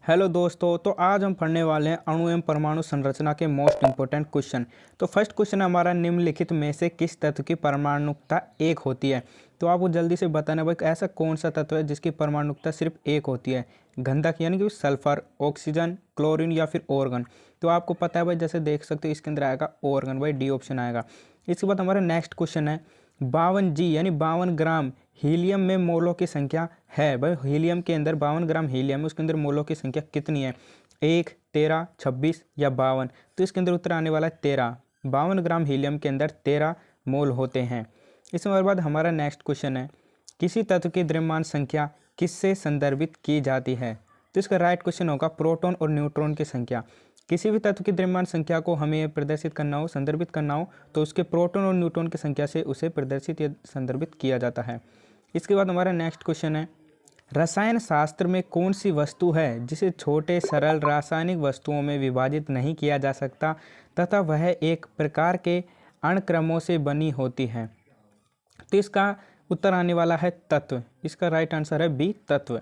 Hello दोस्तों, तो आज हम पढ़ने वाले हैं अणु एवं परमाणु संरचना के मोस्ट इंपोर्टेंट क्वेश्चन। तो फर्स्ट क्वेश्चन हमारा, निम्नलिखित में से किस तत्व की परमाणुकता एक होती है। तो आपको जल्दी से बताना भाई, ऐसा कौन सा तत्व है जिसकी परमाणुकता सिर्फ एक होती है। गंधक यानी कि सल्फर, ऑक्सीजन, क्लोरीन या फिर ऑर्गन। तो आपको पता है भाई, जैसे देख सकते हो इसके अंदर आएगा ऑर्गन, भाई डी ऑप्शन आएगा। इसके बाद हमारा नेक्स्ट क्वेश्चन है, 52G यानी 52 ग्राम हीलियम में मोलों की संख्या है। भाई हीलियम के अंदर 52 ग्राम हीलियम है, उसके अंदर मोलों की संख्या कितनी है? 1, 13, 26 या 52। तो इसके अंदर उत्तर आने वाला है 13। 52 ग्राम हीलियम के अंदर 13 मोल होते हैं। इसके बाद हमारा नेक्स्ट क्वेश्चन है, किसी तत्व की द्रव्यमान संख्या किससे संदर्भित की जाती है? तो इसका राइट क्वेश्चन होगा प्रोटॉन और न्यूट्रॉन की संख्या। किसी भी तत्व की द्रव्यमान संख्या को हमें प्रदर्शित करना हो, संदर्भित करना हो, तो उसके प्रोटॉन और न्यूट्रॉन की संख्या से उसे प्रदर्शित या संदर्भित किया जाता है। इसके बाद हमारा नेक्स्ट क्वेश्चन है, रसायन शास्त्र में कौन सी वस्तु है जिसे छोटे सरल रासायनिक वस्तुओं में विभाजित नहीं किया जा सकता तथा वह एक प्रकार के अणक्रमों से बनी होती है? तो इसका उत्तर आने वाला है तत्व। इसका राइट आंसर है बी, तत्व।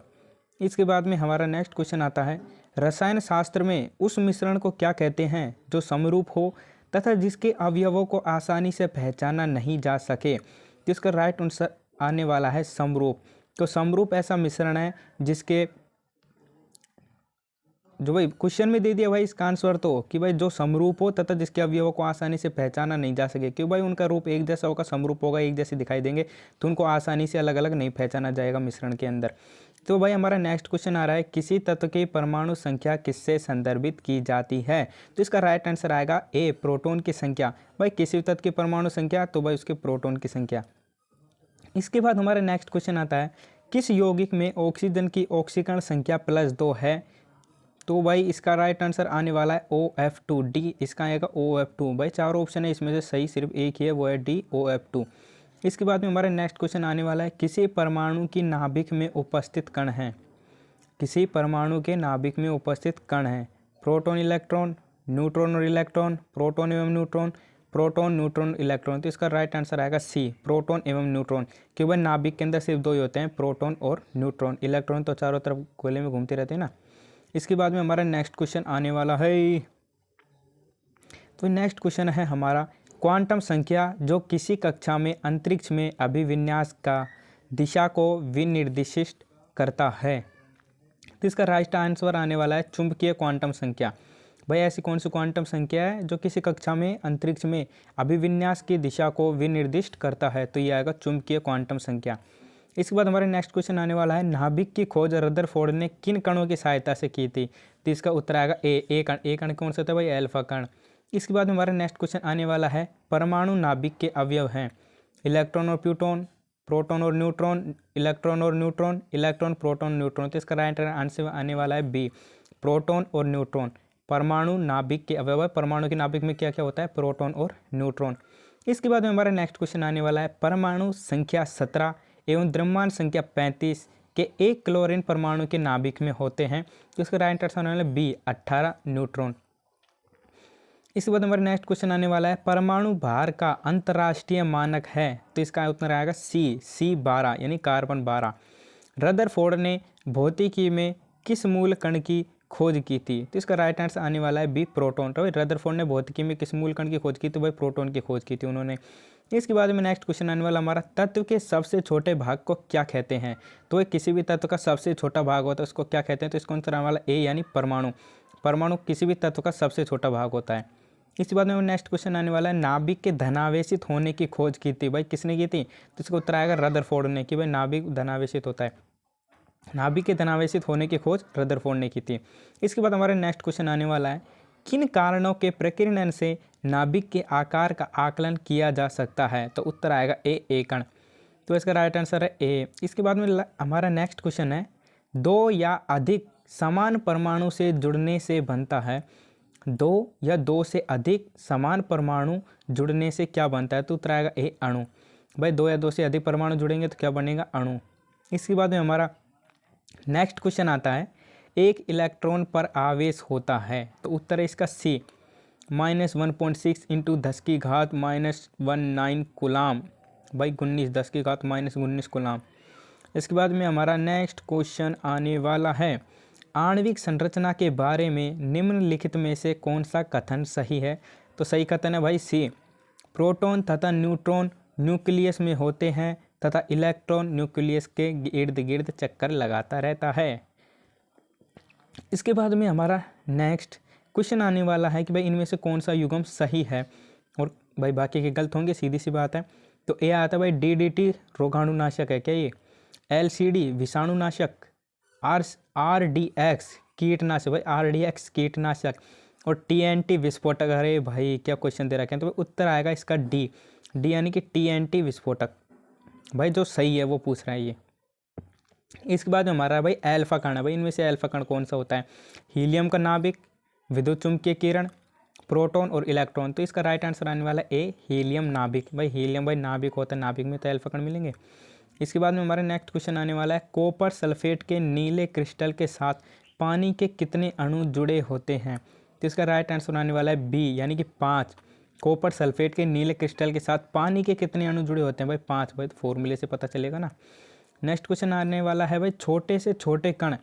इसके बाद में हमारा नेक्स्ट क्वेश्चन आता है, रसायन शास्त्र में उस मिश्रण को क्या कहते हैं जो समरूप हो तथा जिसके अवयवों को आसानी से पहचाना नहीं जा सके? तो इसका राइट आंसर आने वाला है समरूप। तो समरूप ऐसा मिश्रण है जिसके, जो भाई क्वेश्चन में दे दिया भाई इसका आंसर, तो कि भाई जो समरूप हो तथा जिसके अवयवों को आसानी से पहचाना नहीं जा सके। क्यों भाई, उनका रूप एक जैसा होगा, समरूप होगा, एक जैसे दिखाई देंगे, तो उनको आसानी से अलग अलग नहीं पहचाना जाएगा मिश्रण के अंदर। तो भाई हमारा नेक्स्ट क्वेश्चन आ रहा है, किसी तत्व की परमाणु संख्या किससे संदर्भित की जाती है? तो इसका राइट आंसर आएगा ए, प्रोटॉन की संख्या। भाई किसी तत्व की परमाणु संख्या, तो भाई उसके प्रोटॉन की संख्या। इसके बाद हमारा नेक्स्ट क्वेश्चन आता है, किस यौगिक में ऑक्सीजन की ऑक्सीकरण संख्या +2 है? तो भाई इसका राइट आंसर आने वाला है OF2, डी इसका आएगा OF2। भाई चारों ऑप्शन है, इसमें से सही सिर्फ एक ही है, वो है डी, OF2। इसके बाद में हमारा नेक्स्ट क्वेश्चन आने वाला है, किसी परमाणु की नाभिक में उपस्थित कण है? किसी परमाणु के नाभिक में उपस्थित कण है, प्रोटॉन, इलेक्ट्रॉन, न्यूट्रॉन और इलेक्ट्रॉन, प्रोटॉन एवं न्यूट्रॉन, प्रोटॉन, न्यूट्रॉन, इलेक्ट्रॉन। तो इसका राइट आंसर आएगा सी, प्रोटॉन एवं न्यूट्रॉन। क्योंकि नाभिक के अंदर सिर्फ दो ही होते हैं, प्रोटॉन और न्यूट्रॉन। इलेक्ट्रॉन तो चारों तरफ गोले में घूमते रहते हैं ना। इसके बाद में हमारा नेक्स्ट क्वेश्चन आने वाला है, तो नेक्स्ट क्वेश्चन है हमारा, क्वांटम संख्या जो किसी कक्षा में अंतरिक्ष में अभिविन्यास का दिशा को विनिर्दिष्ट करता है? तो इसका राइट आंसर आने वाला है चुंबकीय क्वांटम संख्या। भाई ऐसी कौन सी क्वांटम संख्या है जो किसी कक्षा में अंतरिक्ष में अभिविन्यास की दिशा को विनिर्दिष्ट करता है? तो ये आएगा चुंबकीय क्वांटम संख्या। इसके बाद हमारे नेक्स्ट क्वेश्चन आने वाला है, नाभिक की खोज रदरफोर्ड ने किन कणों की सहायता से की थी? तो इसका उत्तर आएगा ए कण। ए कण कौन सा था भाई? एल्फा कण। इसके बाद हमारा नेक्स्ट क्वेश्चन आने वाला है, परमाणु नाभिक के अवयव हैं इलेक्ट्रॉन और प्रोटॉन, प्रोटॉन और न्यूट्रॉन, इलेक्ट्रॉन और न्यूट्रॉन, इलेक्ट्रॉन, प्रोटॉन, न्यूट्रॉन। तो इसका राइट आंसर आने वाला है बी, प्रोटॉन और न्यूट्रॉन। परमाणु नाभिक के अवयव है, परमाणु के नाभिक में क्या क्या होता है? प्रोटॉन और न्यूट्रॉन। इसके बाद में हमारा नेक्स्ट क्वेश्चन आने वाला है, परमाणु संख्या 17 एवं द्रव्यमान संख्या 35 के एक क्लोरीन परमाणु के नाभिक में होते हैं। तो इसका राइट आंसर आने वाला है बी, 18 न्यूट्रॉन। इसके बाद हमारा नेक्स्ट क्वेश्चन आने वाला है, परमाणु भार का अंतर्राष्ट्रीय मानक है? तो इसका उत्तर आएगा सी 12 यानी कार्बन 12। रदरफोर्ड ने भौतिकी में किस मूल कण की खोज की थी? तो इसका राइट आंसर आने वाला है बी, प्रोटॉन। तो रदरफोर्ड ने भौतिकी में किस मूल कण की खोज की? तो भाई प्रोटॉन की खोज की थी उन्होंने। इसके बाद में नेक्स्ट क्वेश्चन आने वाला हमारा, तत्व के सबसे छोटे भाग को क्या कहते हैं? तो किसी भी तत्व का सबसे छोटा भाग होता है उसको क्या कहते हैं? तो इसका आंसर आने वाला ए यानी परमाणु। परमाणु किसी भी तत्व का सबसे छोटा भाग होता है। इसके बाद में नेक्स्ट क्वेश्चन आने वाला है, नाभिक के धनावेशित होने की खोज की थी? भाई किसने की थी? तो इसका उत्तर आएगा रदरफोर्ड ने, कि भाई नाभिक धनावेशित होता है। नाभिक के धनावेशित होने की खोज रदरफोर्ड ने की थी। इसके बाद हमारा नेक्स्ट क्वेश्चन आने वाला है, किन कारणों के प्रकीर्णन से नाभिक के आकार का आकलन किया जा सकता है? तो उत्तर आएगा ए कण। तो इसका राइट आंसर है ए। इसके बाद में हमारा नेक्स्ट क्वेश्चन है, दो या अधिक समान परमाणु से जुड़ने से बनता है? दो या दो से अधिक समान परमाणु जुड़ने से क्या बनता है? तो उत्तर आएगा ए, अणु। भाई दो या दो से अधिक परमाणु जुड़ेंगे तो क्या बनेगा? अणु। इसके बाद में हमारा नेक्स्ट क्वेश्चन आता है, एक इलेक्ट्रॉन पर आवेश होता है? तो उत्तर है इसका सी, -1.6 इंटू 10⁻⁻19 कूलाम। भाई 19 10⁻⁻19 कूलाम। इसके बाद में हमारा नेक्स्ट क्वेश्चन आने वाला है, आणविक संरचना के बारे में निम्नलिखित में से कौन सा कथन सही है? तो सही कथन है भाई सी, प्रोटॉन तथा न्यूट्रॉन न्यूक्लियस में होते हैं तथा इलेक्ट्रॉन न्यूक्लियस के इर्द गिर्द चक्कर लगाता रहता है। इसके बाद में हमारा नेक्स्ट क्वेश्चन आने वाला है कि भाई इनमें से कौन सा युग्म सही है, और भाई बाकी के गलत होंगे, सीधी सी बात है। तो ए आता है भाई डीडीटी रोगाणुनाशक है क्या ये, एलसीडी विषाणुनाशक, आरडीएक्स कीटनाशक, भाई आरडीएक्स कीटनाशक, और टीएनटी विस्फोटक। अरे भाई क्या क्वेश्चन दे रखे हैं, तो भाई उत्तर आएगा इसका डी, डी यानी कि टीएनटी विस्फोटक। भाई जो सही है वो पूछ रहा है ये। इसके बाद में हमारा भाई एल्फा कण है। भाई इनमें से एल्फा कण कौन सा होता है? हीलियम का नाभिक, विद्युत चुम्बकीय किरण, प्रोटॉन और इलेक्ट्रॉन। तो इसका राइट आंसर आने वाला है ए, हीलियम नाभिक। भाई हीलियम भाई नाभिक होता है, नाभिक में तो एल्फा कण मिलेंगे। इसके बाद में हमारा नेक्स्ट क्वेश्चन आने वाला है, कॉपर सल्फेट के नीले क्रिस्टल के साथ पानी के कितने अणु जुड़े होते हैं? तो इसका राइट आंसर आने वाला है बी यानी कि 5। कॉपर सल्फेट के नीले क्रिस्टल के साथ पानी के कितने अणु जुड़े होते हैं? भाई 5। भाई तो फॉर्मूले से पता चलेगा ना। नेक्स्ट क्वेश्चन आने वाला है भाई, छोटे से छोटे कण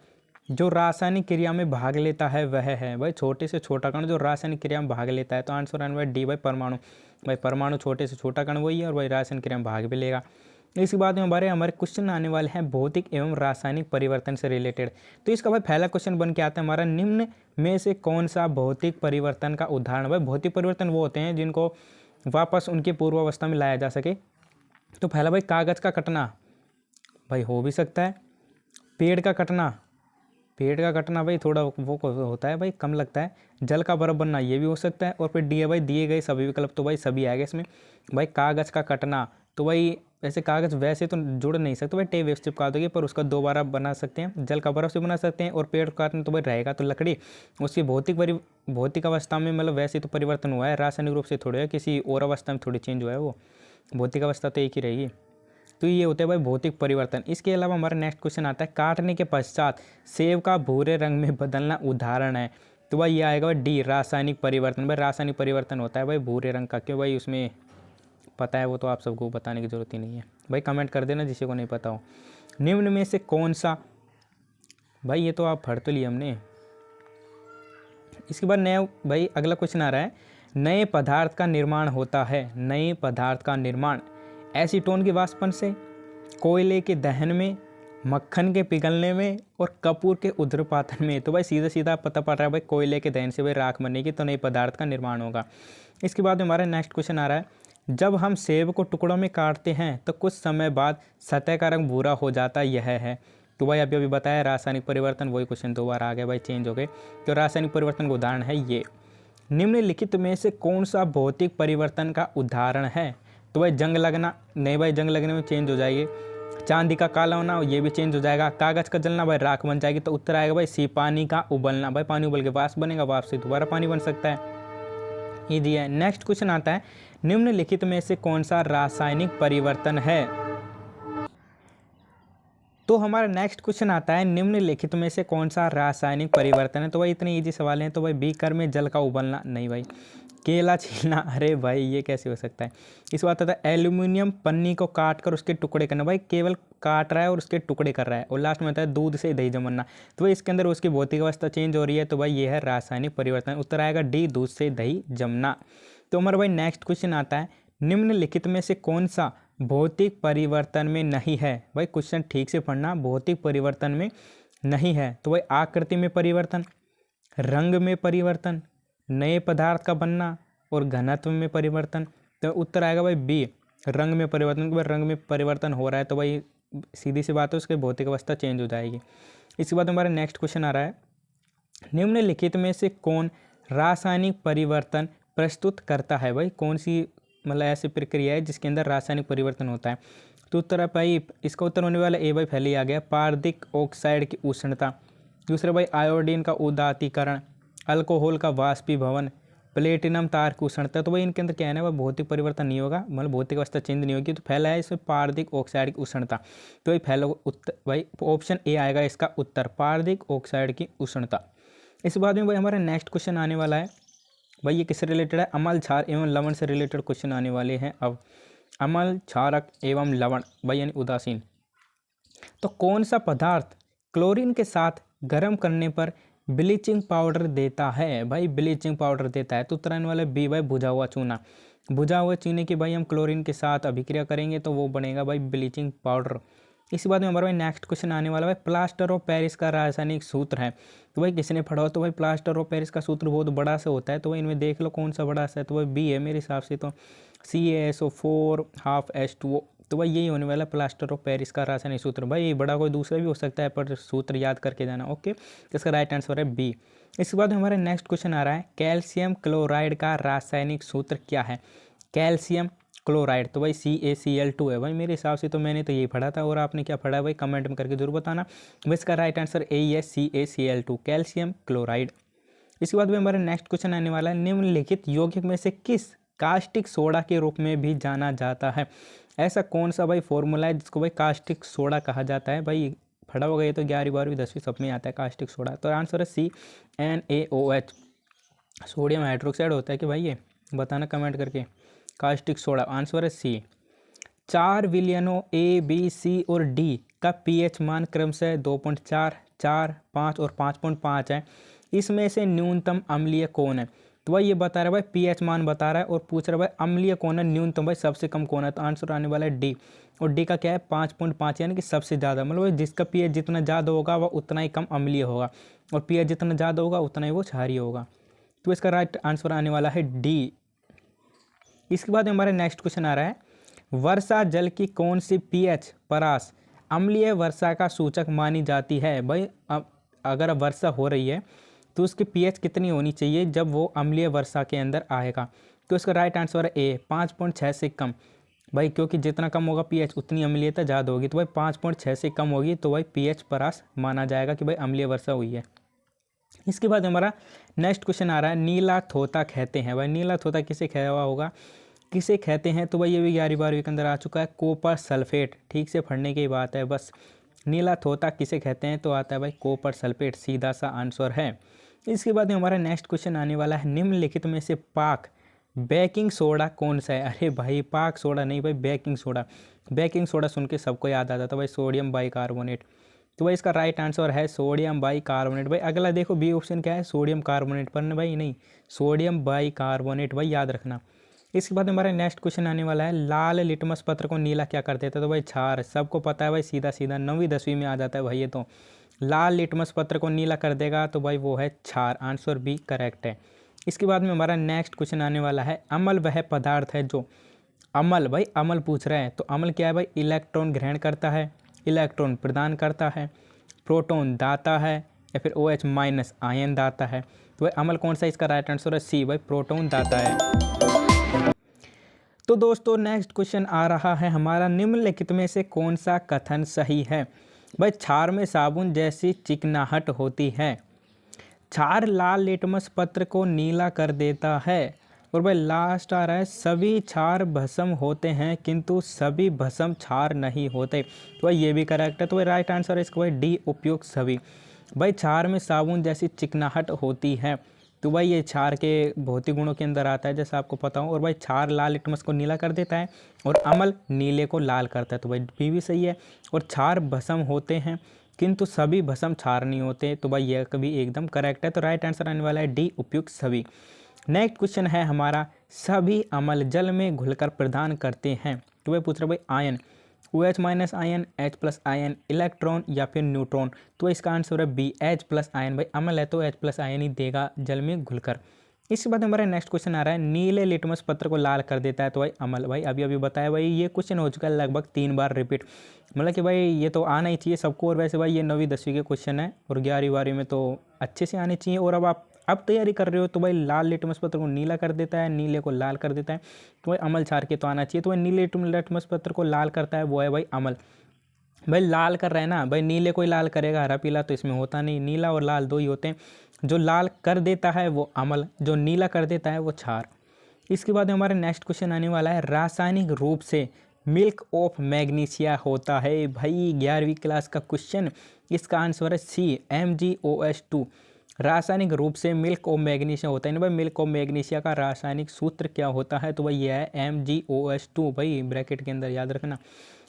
जो रासायनिक क्रिया में भाग लेता है वह है? भाई छोटे से छोटा कण जो रासायनिक क्रिया में भाग लेता है, तो आंसर आने वाला डी भाई परमाणु। भाई परमाणु छोटे से छोटा कण वही है और भाई रासायनिक क्रिया में भाग भी लेगा। इसके बाद में हमारे क्वेश्चन आने वाले हैं भौतिक एवं रासायनिक परिवर्तन से रिलेटेड। तो इसका भाई पहला क्वेश्चन बन के आता है हमारा, निम्न में से कौन सा भौतिक परिवर्तन का उदाहरण? भाई भौतिक परिवर्तन वो होते हैं जिनको वापस उनकी पूर्वावस्था में लाया जा सके। तो पहला भाई कागज का कटना, भाई हो भी सकता है। पेड़ का कटना, पेड़ का कटना भाई थोड़ा वो होता है भाई, कम लगता है। जल का बर्फ बनना, ये भी हो सकता है। और फिर डी भाई दिए गए सभी विकल्प, तो भाई सभी आएगा इसमें। भाई कागज का कटना, तो भाई वैसे कागज वैसे तो जुड़ नहीं सकते भाई, टेप वेब चिपका दोगे, पर उसका दोबारा बना सकते हैं। जल का बर्फ से बना सकते हैं। और पेड़ काटना तो भाई रहेगा तो लकड़ी, उसकी भौतिक अवस्था में मतलब वैसे तो परिवर्तन हुआ है, रासायनिक रूप से थोड़े है, किसी और अवस्था में थोड़ी चेंज हुआ है, वो भौतिक अवस्था तो एक ही रहेगी। तो ये होता है भाई भौतिक परिवर्तन। इसके अलावा हमारा नेक्स्ट क्वेश्चन आता है, काटने के पश्चात सेब का भूरे रंग में बदलना उदाहरण है? तो भाई ये आएगा भाई डी, रासायनिक परिवर्तन। भाई रासायनिक परिवर्तन होता है भाई भूरे रंग का, क्यों भाई उसमें पता है, वो तो आप सबको बताने की जरूरत ही नहीं है। भाई कमेंट कर देना जिसे को नहीं पता हो। निम्न में से कौन सा, भाई ये तो आप पढ़ तो लिए हमने। इसके बाद नया भाई अगला क्वेश्चन आ रहा है, नए पदार्थ का निर्माण होता है। नए पदार्थ का निर्माण एसीटोन के वाष्पन से, कोयले के दहन में, मक्खन के पिघलने में, और कपूर के उद्रपातन में। तो भाई सीधा सीधा पता पड़ रहा है भाई कोयले के दहन से भाई राख बनने की, तो नए पदार्थ का निर्माण होगा। इसके बाद हमारा नेक्स्ट क्वेश्चन आ रहा है, जब हम सेब को टुकड़ों में काटते हैं तो कुछ समय बाद सतह का रंग भूरा हो जाता यह है? तो भाई अभी बताया रासायनिक परिवर्तन, वही क्वेश्चन दो बार आ गया भाई, चेंज हो गए। तो रासायनिक परिवर्तन का उदाहरण है ये। निम्नलिखित में से कौन सा भौतिक परिवर्तन का उदाहरण है? तो भाई जंग लगना, नहीं भाई जंग लगने में चेंज हो जाएगी। चांदी का काला होना, ये भी चेंज हो जाएगा। कागज का जलना, भाई राख बन जाएगी। तो उत्तर आएगा भाई सी, पानी का उबलना। भाई पानी उबल के वाष्प बनेगा, वाष्प से दोबारा पानी बन सकता है। ये दिया है। नेक्स्ट क्वेश्चन आता है, निम्नलिखित में से कौन सा रासायनिक परिवर्तन है? तो हमारा नेक्स्ट क्वेश्चन आता है, निम्नलिखित में से कौन सा रासायनिक परिवर्तन है? तो भाई इतने इजी सवाल हैं। तो भाई बीकर में जल का उबलना, नहीं भाई। केला छीलना, अरे भाई ये कैसे हो सकता है। इस बात आता है एल्यूमिनियम पन्नी को काट कर उसके टुकड़े करना। भाई केवल काट रहा है और उसके टुकड़े कर रहा है। और लास्ट में आता है दूध से दही जमना। तो भाई इसके अंदर उसकी भौतिक अवस्था चेंज हो रही है। तो भाई ये है रासायनिक परिवर्तन। उत्तर आएगा डी, दूध से दही जमना। तो हमारा भाई नेक्स्ट क्वेश्चन आता है, निम्नलिखित में से कौन सा भौतिक परिवर्तन में नहीं है? भाई क्वेश्चन ठीक से पढ़ना, भौतिक परिवर्तन में नहीं है। तो भाई आकृति में परिवर्तन, रंग में परिवर्तन, नए पदार्थ का बनना, और घनत्व में परिवर्तन। तो उत्तर आएगा भाई बी, रंग में परिवर्तन। भाई रंग में परिवर्तन हो रहा है तो भाई सीधी सी बात है, उसकी भौतिक अवस्था चेंज हो जाएगी। इसके बाद हमारा नेक्स्ट क्वेश्चन आ रहा है, निम्नलिखित में से कौन रासायनिक परिवर्तन प्रस्तुत करता है? भाई कौन सी मतलब ऐसी प्रक्रिया है जिसके अंदर रासायनिक परिवर्तन होता है? तो उत्तर है भाई, इसका उत्तर होने वाला ए भाई पहले ही आ गया, पारदिक ऑक्साइड की उष्णता। दूसरा भाई आयोडीन का उदातीकरण, अल्कोहल का वाष्पीभवन, प्लेटिनम तार की उष्णता। तो भाई इनके अंदर क्या है ना, वह भौतिक परिवर्तन नहीं होगा, मतलब भौतिक अवस्था चेंज नहीं होगी। तो पहला है इसमें पारदिक ऑक्साइड की उष्णता। तो भाई पहला उत्तर भाई ऑप्शन ए आएगा इसका उत्तर, पारदिक ऑक्साइड की उष्णता। इस बाद में भाई हमारा नेक्स्ट क्वेश्चन आने वाला है, भाई ये किससे रिलेटेड है? अम्ल क्षार एवं लवण से रिलेटेड क्वेश्चन आने वाले हैं। अब अम्ल क्षारक एवं लवण भाई यानी उदासीन। तो कौन सा पदार्थ क्लोरीन के साथ गर्म करने पर ब्लीचिंग पाउडर देता है? भाई ब्लीचिंग पाउडर देता है तो उत्तर आने वाला है बी भाई भुजा हुआ चूना। भुजा हुए चूने की भाई हम क्लोरीन के साथ अभिक्रिया करेंगे तो वो बनेगा भाई ब्लीचिंग पाउडर। इसके बाद में हमारा भाई नेक्स्ट क्वेश्चन आने वाला है भाई प्लास्टर ऑफ पेरिस का रासायनिक सूत्र है। तो भाई किसने पढ़ा हो? तो भाई प्लास्टर ऑफ पेरिस का सूत्र बहुत बड़ा सा होता है, तो भाई इनमें देख लो कौन सा बड़ा सा है, तो भाई बी है मेरे हिसाब से, तो CaSO4 तो भाई यही होने वाला प्लास्टर ऑफ पेरिस का रासायनिक सूत्र। भाई बड़ा कोई दूसरा भी हो सकता है पर सूत्र याद करके जाना। ओके, इसका राइट आंसर है बी। इसके बाद हमारा नेक्स्ट क्वेश्चन आ रहा है कैल्शियम क्लोराइड का रासायनिक सूत्र क्या है? कैल्शियम क्लोराइड तो भाई CaCl2 है। भाई मेरे हिसाब से तो मैंने तो यही पढ़ा था, और आपने क्या पढ़ा है भाई कमेंट में करके जरूर बताना। भाई इसका राइट आंसर ए है CaCl2 कैल्शियम क्लोराइड। इसके बाद में हमारा नेक्स्ट क्वेश्चन आने वाला है निम्नलिखित यौगिक में से किस कास्टिक सोडा के रूप में भी जाना जाता है? ऐसा कौन सा भाई फॉर्मूला है जिसको भाई कास्टिक सोडा कहा जाता है? भाई पढ़ा होगा ये तो 11वीं 12वीं 10वीं सब में आता है कास्टिक सोडा। तो आंसर है CnAOH सोडियम हाइड्रोक्साइड होता है कि भाई ये बताना कमेंट करके। कास्टिक सोडा आंसर है सी। 4 विलयनों A, B, C और D का pH मान क्रमशः 2.4, 4, 5 और 5.5 है। इसमें से न्यूनतम अम्लीय कौन है? तो भाई ये बता रहा है भाई pH मान बता रहा है और पूछ रहा है भाई अम्लीय कौन है, न्यूनतम भाई सबसे कम कौन है? तो आंसर आने वाला है डी। और डी का क्या है 5.5 यानी कि सबसे ज़्यादा, मतलब जिसका pH जितना ज़्यादा होगा वह उतना ही कम अम्लीय होगा, और pH जितना ज़्यादा होगा उतना ही वो क्षारीय होगा। तो इसका राइट आंसर आने वाला है डी। इसके बाद हमारा नेक्स्ट क्वेश्चन आ रहा है वर्षा जल की कौन सी pH परास अम्लीय वर्षा का सूचक मानी जाती है? भाई अगर वर्षा हो रही है तो उसकी pH कितनी होनी चाहिए जब वो अम्लीय वर्षा के अंदर आएगा? तो इसका राइट आंसर है ए 5.6 से कम। भाई क्योंकि जितना कम होगा pH उतनी अम्लीयता ज़्यादा होगी, तो भाई 5.6 से कम होगी तो भाई pH परास माना जाएगा कि भाई अम्लीय वर्षा हुई है। इसके बाद हमारा नेक्स्ट क्वेश्चन आ रहा है नीला थोता कहते हैं। भाई नीला थोता किसे कहा हुआ होगा, किसे कहते हैं? तो भाई ये भी 11वीं 12वीं के अंदर आ चुका है, कॉपर सल्फेट। ठीक से पढ़ने की बात है बस। नीला थोता किसे कहते हैं? तो आता है भाई कॉपर सल्फेट, सीधा सा आंसर है। इसके बाद हमारा नेक्स्ट क्वेश्चन आने वाला है निम्नलिखित में से पाक बेकिंग सोडा कौन सा है? अरे भाई पाक सोडा नहीं भाई बेकिंग सोडा। बेकिंग सोडा सुन के सबको याद आता था भाई सोडियम बाइकार्बोनेट। तो भाई इसका राइट आंसर है सोडियम बाइकार्बोनेट। भाई अगला देखो बी ऑप्शन क्या है, सोडियम कार्बोनेट, पर भाई नहीं सोडियम बाइकार्बोनेट, भाई याद रखना। इसके बाद हमारा नेक्स्ट क्वेश्चन आने वाला है लाल लिटमस पत्र को नीला क्या कर देता है? तो भाई क्षार, सबको पता है भाई, सीधा सीधा 9वीं 10वीं में आ जाता है भाई ये तो। लाल लिटमस पत्र को नीला कर देगा तो भाई वो है क्षार, आंसर बी करेक्ट है। इसके बाद में हमारा नेक्स्ट क्वेश्चन आने वाला है अम्ल वह पदार्थ है जो अम्ल, भाई अम्ल पूछ रहे हैं तो अम्ल क्या है भाई? इलेक्ट्रॉन ग्रहण करता है, इलेक्ट्रॉन प्रदान करता है, प्रोटॉन दाता है, या फिर OH- आयन दाता है। तो भाई अम्ल कौन सा? इसका राइट आंसर है सी भाई प्रोटॉन दाता है। तो दोस्तों नेक्स्ट क्वेश्चन आ रहा है हमारा निम्नलिखित में से कौन सा कथन सही है? भाई क्षार में साबुन जैसी चिकनाहट होती है, क्षार लाल लिटमस पत्र को नीला कर देता है, और भाई लास्ट आ रहा है सभी क्षार भस्म होते हैं किंतु सभी भस्म क्षार नहीं होते। तो भाई ये भी करेक्ट है। तो भाई राइट आंसर है इसका भाई डी उपयुक्त सभी। भाई क्षार में साबुन जैसी चिकनाहट होती है, तो भाई ये क्षार के भौतिक गुणों के अंदर आता है जैसा आपको पता हो। और भाई क्षार लाल लिटमस को नीला कर देता है और अम्ल नीले को लाल करता है, तो भाई बी भी सही है। और क्षार भस्म होते हैं किंतु सभी भस्म क्षार नहीं होते, तो भाई यह कभी एकदम करेक्ट है। तो राइट आंसर आने वाला है डी उपयुक्त सभी। नेक्स्ट क्वेश्चन है हमारा सभी अम्ल जल में घुलकर प्रदान करते हैं, तो भाई पूछ रहा भाई ion, OH- ion, H+ ion, electron या फिर न्यूट्रॉन। तो इसका आंसर है बी H+ आयन। भाई अम्ल है तो H+ आयन ही देगा जल में घुलकर। इसके बाद हमारा नेक्स्ट क्वेश्चन आ रहा है नीले लिटमस पत्र को लाल कर देता है, तो भाई अम्ल। भाई अभी अभी बताया भाई ये क्वेश्चन हो चुका है लगभग 3 बार रिपीट, मतलब कि भाई ये तो आना ही चाहिए सबको। और वैसे भाई ये 9वीं 10वीं के क्वेश्चन है और 11वीं 12वीं में तो अच्छे से आने चाहिए। और अब तैयारी कर रहे हो तो भाई लाल लिटमस पत्र को नीला कर देता है, नीले को लाल कर देता है, तो भाई अम्ल क्षार के तो आना चाहिए। तो भाई नीले लिटमस पत्र को लाल करता है वो है भाई अम्ल। भाई लाल कर रहे हैं ना, भाई नीले को ही लाल करेगा, हरा पीला तो इसमें होता नहीं, नीला और लाल दो ही होते हैं। जो लाल कर देता है वो अम्ल, जो नीला कर देता है वो क्षार। इसके बाद हमारा नेक्स्ट क्वेश्चन आने वाला है रासायनिक रूप से मिल्क ऑफ मैग्नीशिया होता है। भाई 11वीं क्लास का क्वेश्चन, इसका आंसर है सी MgOH2। रासायनिक रूप से मिल्क ऑफ मैग्नीशिया होता है ना भाई। मिल्क ऑफ मैग्नीशिया का रासायनिक सूत्र क्या होता है? तो भाई यह है MgOH2, भाई ब्रैकेट के अंदर याद रखना।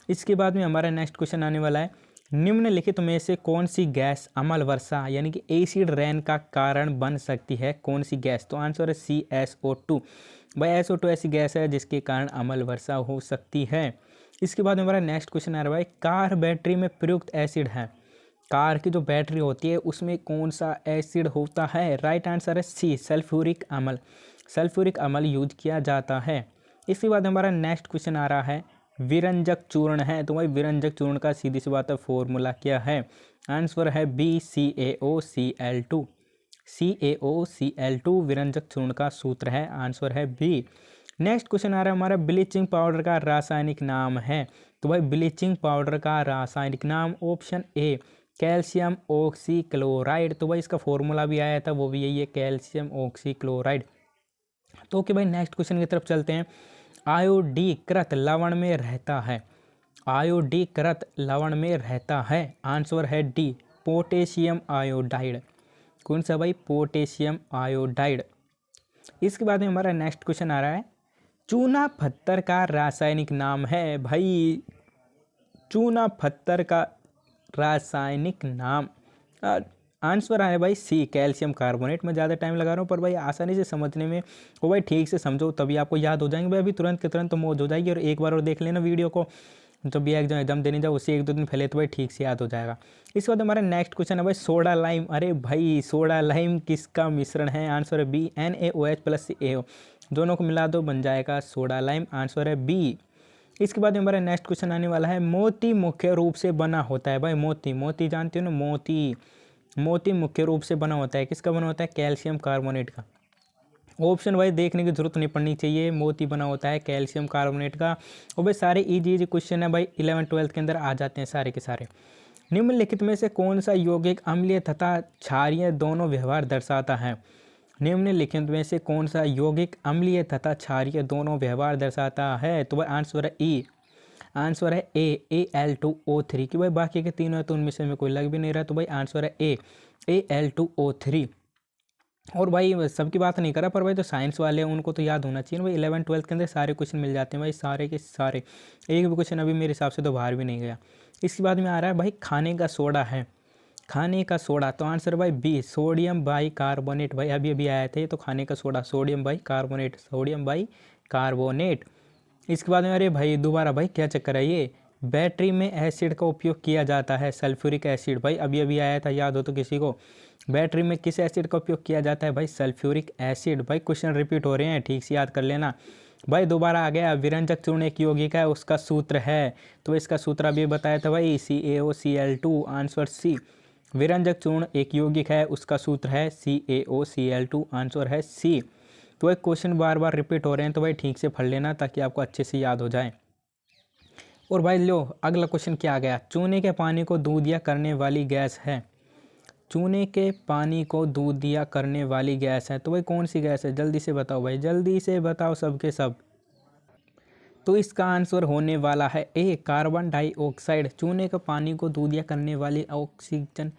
इसके बाद में हमारा नेक्स्ट क्वेश्चन आने वाला है निम्नलिखित में से कौन सी गैस अम्ल वर्षा यानी कि एसिड रेन का कारण बन सकती है? कौन सी गैस? तो आंसर है CSO2। भाई SO2 ऐसी गैस है जिसके कारण अम्ल वर्षा हो सकती है। इसके बाद हमारा नेक्स्ट क्वेश्चन आ रहा है भाई, कार बैटरी में प्रयुक्त एसिड है। कार की जो बैटरी होती है उसमें कौन सा एसिड होता है? राइट आंसर है सी, सल्फ्यूरिक अम्ल। सल्फ्यूरिक अम्ल यूज किया जाता है। इसके बाद हमारा नेक्स्ट क्वेश्चन आ रहा है, विरंजक चूर्ण है। तो भाई विरंजक चूर्ण का सीधी सी बात है फॉर्मूला क्या है? आंसर है BCaOCl2। CaOCl2 विरंजक चूर्ण का सूत्र है। आंसर है बी। नेक्स्ट क्वेश्चन आ रहा है हमारा, ब्लीचिंग पाउडर का रासायनिक नाम है। तो भाई ब्लीचिंग पाउडर का रासायनिक नाम ऑप्शन ए कैल्शियम ऑक्सीक्लोराइड। तो भाई इसका फॉर्मूला भी आया था, वो भी यही है, कैल्शियम ऑक्सीक्लोराइड। तो ओके भाई नेक्स्ट क्वेश्चन की तरफ चलते हैं। आयोडीकृत लवण में रहता है। आयोडीकृत लवण में रहता है। आंसर है डी, पोटेशियम आयोडाइड। कौन सा भाई? Potassium iodide. इसके बाद में हमारा नेक्स्ट क्वेश्चन आ रहा है, चूना पत्थर का रासायनिक नाम है। भाई चूना पत्थर का रासायनिक नाम आंसर है भाई सी, कैल्शियम कार्बोनेट। मैं ज़्यादा टाइम लगा रहा हूँ पर भाई आसानी से समझने में वो भाई ठीक से समझो तभी आपको याद हो जाएंगे भाई। अभी तुरंत के तुरंत तो मौज हो जाएगी, और एक बार और देख लेना वीडियो को, जब भी एग्जाम देने जाओ उससे 1-2 दिन पहले तो भाई ठीक से याद हो जाएगा। इसके बाद हमारा नेक्स्ट क्वेश्चन है भाई, सोडा लाइम। अरे भाई सोडा लाइम किसका मिश्रण है? आंसर है बी, NaOH प्लस AO, दोनों को मिला दो बन जाएगा सोडा लाइम। आंसर है बी। इसके बाद हमारा नेक्स्ट क्वेश्चन आने वाला है, मोती मुख्य रूप से बना होता है। भाई मोती, मोती जानते हो ना, मोती। मोती मुख्य रूप से बना होता है, किसका बना होता है? कैल्शियम कार्बोनेट का। ऑप्शन भाई देखने की जरूरत नहीं पड़नी चाहिए, मोती बना होता है कैल्शियम कार्बोनेट का। और भाई सारे इजी क्वेश्चन है भाई, 11th-12th के अंदर आ जाते हैं सारे के सारे। निम्नलिखित में से कौन सा यौगिक अम्लीय तथा क्षारीय दोनों व्यवहार दर्शाता है? निम्नलिखित में से कौन सा यौगिक अम्लीय तथा क्षारीय दोनों व्यवहार दर्शाता है? तो भाई आंसर है ई, आंसर है ए, Al2O3। कि भाई बाकी के तीनों है तो उनमें से हमें कोई लग भी नहीं रहा, तो भाई आंसर है ए, Al2O3। और भाई सबकी बात नहीं करा, पर भाई तो साइंस वाले हैं उनको तो याद होना चाहिए भाई, 11th-12th के अंदर सारे क्वेश्चन मिल जाते हैं भाई, सारे के सारे। एक भी क्वेश्चन अभी मेरे हिसाब से तो बाहर भी नहीं गया। इसके बाद में आ रहा है भाई, खाने का सोडा है। खाने का सोडा, तो आंसर भाई बी, सोडियम बाई कार्बोनेट। भाई अभी अभी आया था ये तो, खाने का soda sodium by carbonate, sodium by carbonate. इसके बाद में अरे भाई दोबारा भाई क्या चक्कर है ये, बैटरी में एसिड का उपयोग किया जाता है, सल्फ्यूरिक एसिड। भाई अभी अभी आया था, याद हो तो किसी को, बैटरी में किस एसिड का उपयोग किया जाता है? भाई सल्फ्यूरिक एसिड। भाई क्वेश्चन रिपीट हो रहे हैं, ठीक से याद कर लेना। भाई दोबारा आ गया, विरंजक चूर्ण एक यौगिक है, उसका सूत्र है, तो इसका सूत्र अभी बताया था भाई CaOCl2। आंसर सी, विरंजक चूर्ण एक यौगिक है, उसका सूत्र है CaOCl2। आंसर है सी। तो भाई क्वेश्चन बार बार रिपीट हो रहे हैं तो भाई ठीक से पढ़ लेना ताकि आपको अच्छे से याद हो जाए। और भाई लो अगला क्वेश्चन क्या आ गया, चूने के पानी को दूधिया करने वाली गैस है। चूने के पानी को दूधिया करने वाली गैस है, तो भाई कौन सी गैस है? जल्दी से बताओ भाई, जल्दी से बताओ सबके सब। तो इसका आंसर होने वाला है ए, कार्बन डाइऑक्साइड। चूने के पानी को दूधिया करने वाली ऑक्सीजन,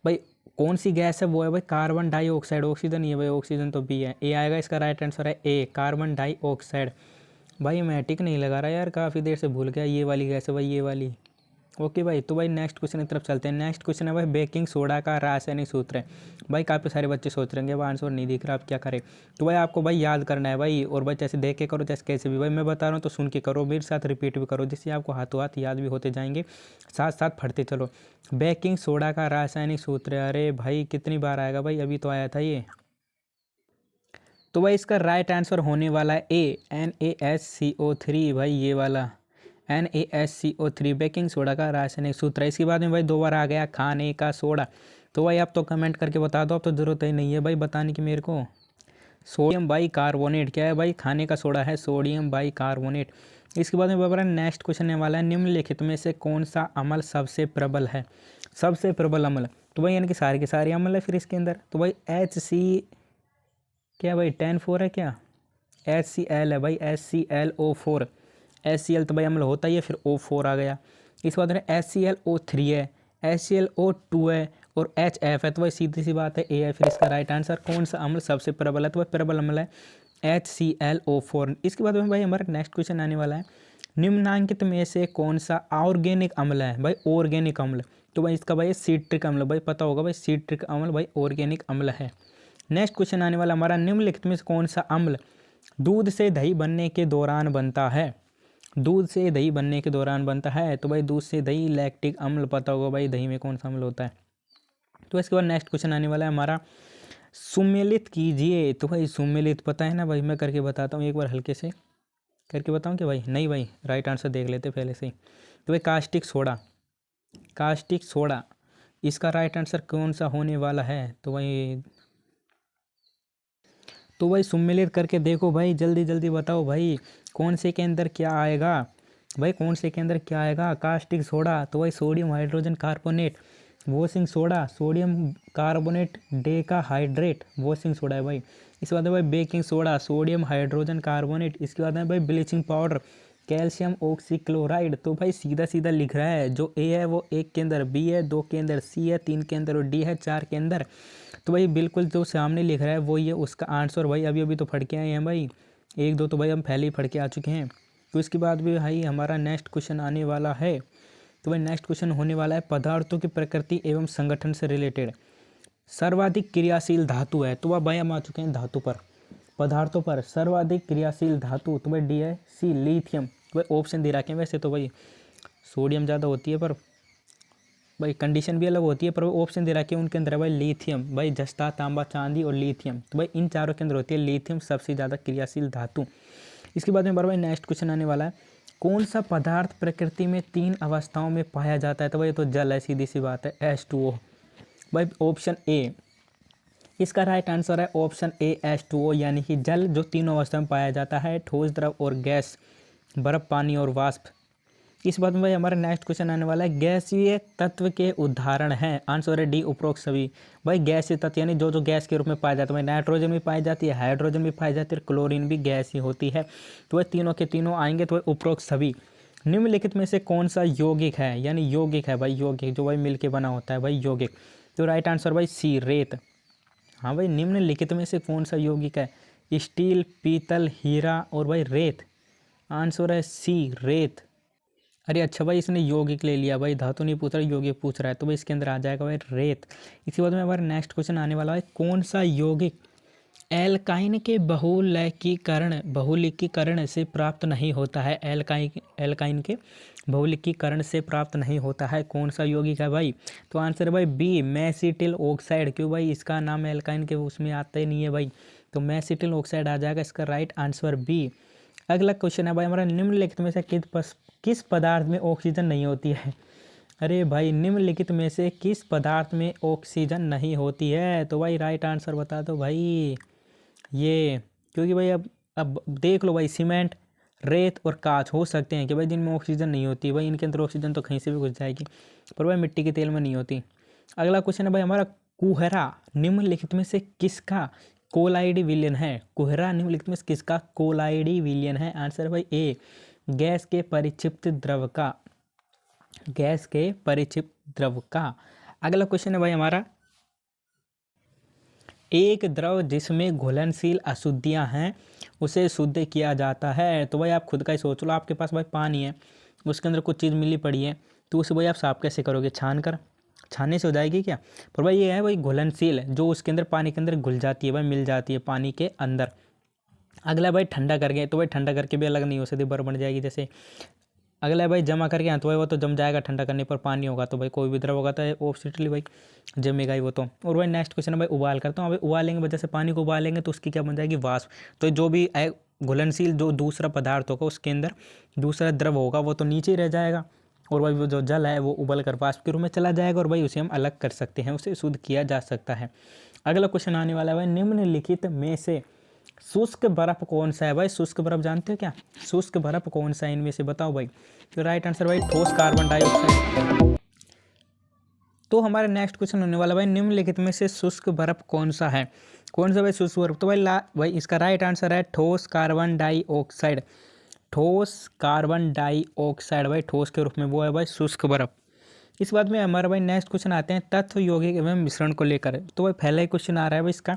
भाई कौन सी गैस है? वो है भाई कार्बन डाइऑक्साइड। ऑक्सीजन नहीं है भाई, ऑक्सीजन तो बी है। ए आएगा, इसका राइट आंसर है ए, कार्बन डाइऑक्साइड। भाई मैं टिक नहीं लगा रहा यार, काफ़ी देर से भूल गया, ये वाली गैस है भाई, ये वाली। ओके भाई, तो भाई नेक्स्ट क्वेश्चन की तरफ चलते हैं। नेक्स्ट क्वेश्चन है भाई, बेकिंग सोडा का रासायनिक सूत्र है। भाई काफ़ी सारे बच्चे सोच रहे हैं भाई आंसर नहीं दिख रहा, आप क्या करें? तो भाई आपको भाई याद करना है भाई, और भाई जैसे देख के करो जैसे कैसे भी, भाई मैं बता रहा हूँ तो सुन के करो, मेरे साथ रिपीट भी करो, जिससे आपको हाथों हाथ याद भी होते जाएंगे, साथ साथ पढ़ते चलो। बेकिंग सोडा का रासायनिक सूत्र है, अरे भाई कितनी बार आएगा भाई, अभी तो आया था ये। तो भाई इसका राइट आंसर होने वाला है ए, NaSCO3। भाई ये वाला NaSCO3 बेकिंग सोडा का रासायनिक सूत्र है। इसके बाद में भाई दो बार आ गया खाने का सोडा। तो भाई आप तो कमेंट करके बता दो, अब तो ज़रूरत ही नहीं है भाई बताने की मेरे को। सोडियम बाई कार्बोनेट क्या है भाई? खाने का सोडा है सोडियम बाई कार्बोनेट। इसके बाद में बाबा नेक्स्ट क्वेश्चन आने वाला है, निम्नलिखित में से कौन सा अम्ल सबसे प्रबल है? सबसे प्रबल अम्ल, तो भाई यानी कि सारे के सारे अम्ल है फिर इसके अंदर। तो भाई HC क्या भाई 10-4 है क्या? HCl है भाई, HClO4। HCl तो भाई अम्ल होता ही है, फिर O4 आ गया। इसके बाद HClO3 है, HClO2 है और HF है, तो भाई सीधी सी बात है ए है फिर इसका राइट आंसर। कौन सा अम्ल सबसे प्रबल है? तो भाई प्रबल अम्ल है HClO4। इसके बाद में भाई हमारा नेक्स्ट क्वेश्चन आने वाला है, निम्नांकित में से कौन सा ऑर्गेनिक अम्ल है? भाई ऑर्गेनिक अम्ल, तो भाई इसका भाई सिट्रिक अम्ल, भाई पता होगा भाई सिट्रिक अम्ल भाई ऑर्गेनिक अम्ल है। नेक्स्ट क्वेश्चन आने वाला हमारा, निम्नलिखित में से कौन सा अम्ल दूध से दही बनने के दौरान बनता है? दूध से दही बनने के दौरान बनता है, तो भाई दूध से दही लैक्टिक अम्ल, पता होगा भाई दही में कौन सा अम्ल होता है। तो इसके बाद नेक्स्ट क्वेश्चन आने वाला है हमारा, सुमेलित कीजिए। तो भाई सुमेलित पता है ना भाई, मैं करके बताता हूँ एक बार, हल्के से करके बताऊँ क्या भाई? नहीं भाई, राइट आंसर देख लेते पहले से ही। तो भाई कास्टिक सोडा, कास्टिक सोडा इसका राइट आंसर कौन सा होने वाला है? तो भाई सुमेलित करके देखो भाई, जल्दी जल्दी बताओ भाई कौन से के अंदर क्या आएगा? भाई कौन से के अंदर क्या आएगा? कास्टिक सोडा, तो भाई sodium hydrogen carbonate washing soda, sodium carbonate Deka hydrate washing soda है भाई। इसके बाद है भाई baking soda, sodium hydrogen carbonate. इसके बाद है भाई ब्लीचिंग पाउडर, कैल्शियम ऑक्सीक्लोराइड। तो भाई सीधा सीधा लिख रहा है, जो ए है वो एक के अंदर, बी है दो के अंदर, सी है तीन के अंदर और डी है चार के अंदर। तो भाई बिल्कुल जो सामने लिख रहा है वो ये उसका आंसर भाई। अभी अभी तो फट के आए हैं भाई, एक दो तो भाई हम पहले ही फट के आ चुके हैं। तो इसके बाद भी भाई हमारा नेक्स्ट क्वेश्चन आने वाला है। तो भाई नेक्स्ट क्वेश्चन होने वाला है, पदार्थों की प्रकृति एवं संगठन से रिलेटेड सर्वाधिक क्रियाशील धातु है। तो भाई हम आ चुके हैं धातु पर, पदार्थों पर सर्वाधिक क्रियाशील धातु। तो भाई डी है, सी लिथियम। तो भाई ऑप्शन दे रखे हैं, वैसे तो भाई सोडियम ज़्यादा होती है पर भाई कंडीशन भी अलग होती है, पर वो ऑप्शन दे रखे हैं उनके अंदर है भाई लिथियम, भाई जस्ता तांबा चांदी और लिथियम। तो भाई इन चारों के अंदर होती है लिथियम सबसे ज़्यादा क्रियाशील धातु। इसके बाद में भाई नेक्स्ट क्वेश्चन आने वाला है, कौन सा पदार्थ प्रकृति में तीन अवस्थाओं में पाया जाता है? तो भाई तो जल है, सीधी सी बात है, H2O। भाई ऑप्शन ए इसका राइट आंसर है, ऑप्शन ए H2O, यानी कि जल जो तीनों अवस्था में पाया जाता है, ठोस द्रव और गैस, बर्फ पानी और वाष्प। इस बात में भाई हमारा नेक्स्ट क्वेश्चन आने वाला है, गैसीय तत्व के उदाहरण हैं। आंसर है डी उपरोक्त सभी। भाई गैसीय तत्व यानी जो जो गैस के रूप में पाया जाता है, भाई नाइट्रोजन भी पाई जाती है, हाइड्रोजन भी पाई जाती है, क्लोरीन भी गैस ही होती है। तो वह तीनों के तीनों आएंगे, तो वह उपरोक्त सभी। निम्नलिखित में से कौन सा यौगिक है? यानी यौगिक है भाई, यौगिक जो भाई मिलके बना होता है भाई यौगिक। तो राइट आंसर भाई सी रेत। हाँ भाई निम्नलिखित में से कौन सा यौगिक है? स्टील, पीतल, हीरा और भाई रेत। आंसर है सी रेत। अरे अच्छा भाई, इसने यौगिक ले लिया भाई, धातु नहीं पूछ रहा यौगिक पूछ रहा है, तो भाई इसके अंदर आ जाएगा भाई रेत। इसके बाद में हमारा नेक्स्ट क्वेश्चन आने वाला है, कौन सा यौगिक एल्काइन के बहुलकीकरण से प्राप्त नहीं होता है? एल्काइन के बहुलकीकरण से प्राप्त नहीं होता है, कौन सा यौगिक है भाई? तो आंसर है भाई बी मेसिटिल ऑक्साइड। क्यों भाई? इसका नाम एल्काइन के उसमें आता ही नहीं है भाई, तो मेसिटिल ऑक्साइड आ जाएगा इसका राइट आंसर बी। अगला क्वेश्चन है भाई हमारा, निम्नलिखित में से किस पदार्थ में ऑक्सीजन नहीं होती है? अरे भाई निम्नलिखित में से किस पदार्थ में ऑक्सीजन नहीं होती है? तो भाई राइट आंसर बता दो भाई ये, क्योंकि भाई अब देख लो भाई, सीमेंट, रेत और कांच हो सकते हैं कि भाई जिनमें ऑक्सीजन नहीं होती, भाई इनके अंदर ऑक्सीजन तो कहीं से भी घुस जाएगी, पर भाई मिट्टी के तेल में नहीं होती। अगला क्वेश्चन है भाई हमारा, कुहरा निम्नलिखित में से किसका कोलाइडी विलयन है? कुहरा निम्नलिखित में से किसका कोलाइडी विलयन है? आंसर है भाई ए गैस के परिक्षिप्त द्रव का, गैस के परिक्षिप्त द्रव का। अगला क्वेश्चन है भाई हमारा, एक द्रव जिसमें घुलनशील अशुद्धियां हैं उसे शुद्ध किया जाता है। तो भाई आप खुद का ही सोच लो, आपके पास भाई पानी है, उसके अंदर कुछ चीज़ मिली पड़ी है, तो उसे भाई आप साफ कैसे करोगे? छान कर, छानने से हो जाएगी क्या? पर भाई ये है भाई घुलनशील, जो उसके अंदर पानी के अंदर घुल जाती है भाई, मिल जाती है पानी के अंदर। अगला भाई ठंडा करके, तो भाई ठंडा करके भी अलग नहीं हो सकती, बर्फ बन जाएगी जैसे। अगला है भाई जमा करके, हाँ तो भाई वो तो जम जाएगा, ठंडा करने पर पानी होगा, तो भाई कोई भी द्रव होगा तो ऑब्वियसली भाई जमेगा ही वो तो। और भाई नेक्स्ट क्वेश्चन है भाई उबाल करता हूँ, भाई उबालेंगे वजह से पानी को उबालेंगे तो उसकी क्या बन जाएगी? वाष्प। तो जो भी घुलनशील जो दूसरा पदार्थ होगा उसके अंदर दूसरा द्रव होगा वो तो नीचे ही रह जाएगा, और भाई वो जो जल है वो उबल कर वाष्प के रूप में चला जाएगा, और भाई उसे हम अलग कर सकते हैं, उसे शुद्ध किया जा सकता है। अगला क्वेश्चन आने वाला है भाई, निम्नलिखित में से शुष्क बर्फ कौन सा है? भाई शुष्क बर्फ जानते हो क्या? शुष्क बर्फ कौन सा है इनमें से बताओ भाई। तो राइट आंसर भाई ठोस कार्बन डाइऑक्साइड। तो हमारा नेक्स्ट क्वेश्चन होने वाला भाई, निम्नलिखित में से शुष्क बर्फ कौन सा है? कौन सा भाई शुष्क बर्फ? तो भाई इसका राइट आंसर है ठोस कार्बन डाइऑक्साइड। ठोस कार्बन डाइऑक्साइड भाई ठोस के रूप में वो है भाई शुष्क बर्फ। इस बात में हमारा भाई नेक्स्ट क्वेश्चन आते हैं तत्व यौगिक एवं मिश्रण को लेकर। तो भाई पहला ही क्वेश्चन आ रहा है भाई इसका,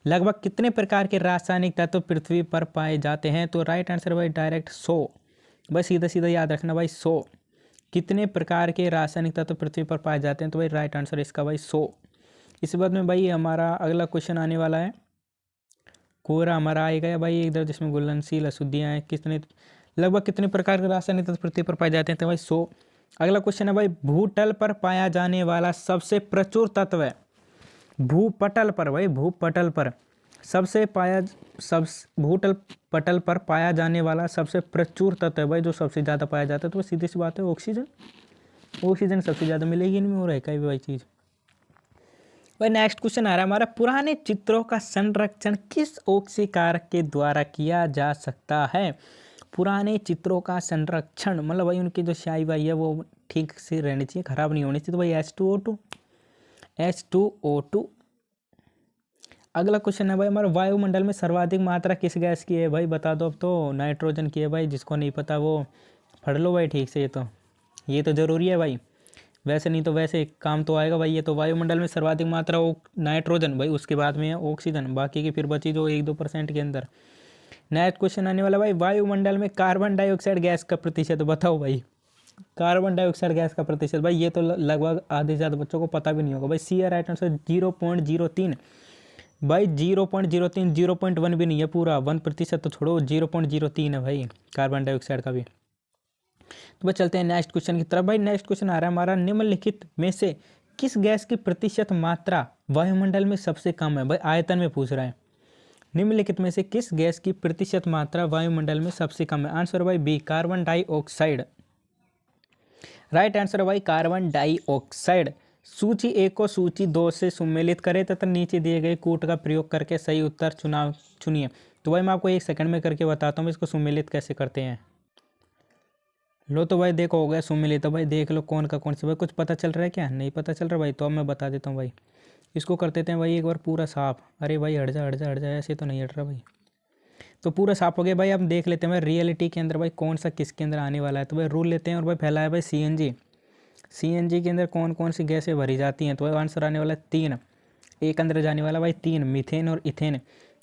लगभग कितने प्रकार के रासायनिक तत्व पृथ्वी पर पाए जाते हैं? तो राइट आंसर भाई डायरेक्ट 100, भाई सीधा सीधा याद रखना भाई 100। कितने प्रकार के रासायनिक तत्व पृथ्वी पर पाए जाते हैं, तो भाई राइट आंसर इसका भाई 100। इसी बात में भाई हमारा अगला क्वेश्चन आने वाला है, कोरा हमारा आएगा या भाई इधर जिसमें घुलनशील अशुद्धियाँ हैं, कितने लगभग कितने प्रकार के रासायनिक तत्व पृथ्वी पर पाए जाते हैं, तो भाई 100। अगला क्वेश्चन है भाई भूतल पर पाया जाने वाला सबसे प्रचुर तत्व है, भूपटल पर भाई भूपटल पर सबसे पाया सब भूतल पटल पर पाया जाने वाला सबसे प्रचुर तत्व है भाई, जो सबसे ज़्यादा पाया जाता है, तो सीधी सी बात है ऑक्सीजन। ऑक्सीजन सबसे ज़्यादा मिलेगी नहीं, हो रहा है कहीं भी भाई चीज़। भाई नेक्स्ट क्वेश्चन आ रहा है हमारा, पुराने चित्रों का संरक्षण किस ऑक्सी कारक के द्वारा किया जा सकता है। पुराने चित्रों का संरक्षण मतलब भाई उनकी जो स्याही भाई है वो ठीक से रहनी चाहिए, खराब नहीं होनी चाहिए, तो भाई H2O2। अगला क्वेश्चन है भाई हमारा, वायुमंडल में सर्वाधिक मात्रा किस गैस की है भाई, बता दो अब तो। नाइट्रोजन की है भाई, जिसको नहीं पता वो पढ़ लो भाई ठीक से, ये तो ज़रूरी है भाई, वैसे नहीं तो वैसे काम तो आएगा भाई। ये तो वायुमंडल में सर्वाधिक मात्रा नाइट्रोजन भाई, उसके बाद में है ऑक्सीजन, बाकी की फिर बची जो 1-2% के अंदर। नेक्स्ट क्वेश्चन आने वाला भाई, वायुमंडल में कार्बन डाइऑक्साइड गैस का प्रतिशत बताओ भाई। कार्बन डाइऑक्साइड गैस का प्रतिशत भाई ये तो लगभग आधे से ज़्यादा बच्चों को पता भी नहीं होगा भाई। सी है राइट आंसर 0.03 भाई, 0.03, 0.1 भी नहीं है, पूरा 1% तो छोड़ो, 0.03 है भाई कार्बन डाइऑक्साइड का भी। तो भाई चलते हैं नेक्स्ट क्वेश्चन की तरफ। भाई नेक्स्ट क्वेश्चन आ रहा है हमारा, निम्नलिखित में से किस गैस की प्रतिशत मात्रा वायुमंडल में सबसे कम है, भाई आयतन में पूछ रहा है। निम्नलिखित में से किस गैस की प्रतिशत मात्रा वायुमंडल में सबसे कम है, आंसर भाई B, carbon dioxide. Right answer है भाई कार्बन डाइऑक्साइड। सूची 1 को सूची 2 से सम्मिलित करें तथा नीचे दिए गए कूट का प्रयोग करके सही उत्तर चुनिए। तो भाई मैं आपको 1 सेकंड में करके बताता हूँ इसको सम्मिलित कैसे करते हैं। लो तो भाई देखो हो गया सम्मिलित, तो भाई देख लो कौन का कौन सा, भाई कुछ पता चल रहा है क्या, नहीं पता चल रहा भाई, तो अब मैं बता देता हूँ भाई। इसको कर देते हैं भाई एक बार पूरा साफ, अरे भाई हट जा हट जा हट जा, ऐसे तो नहीं हट रहा भाई। तो पूरा साफ हो गया भाई, अब देख लेते हैं भाई रियलिटी के अंदर भाई कौन सा किसके अंदर आने वाला है। तो भाई रूल लेते हैं, और भाई पहला है भाई सीएनजी के अंदर कौन कौन सी गैसें भरी जाती हैं, तो भाई आंसर आने वाला है 3। एक अंदर जाने वाला भाई 3, मीथेन और इथेन।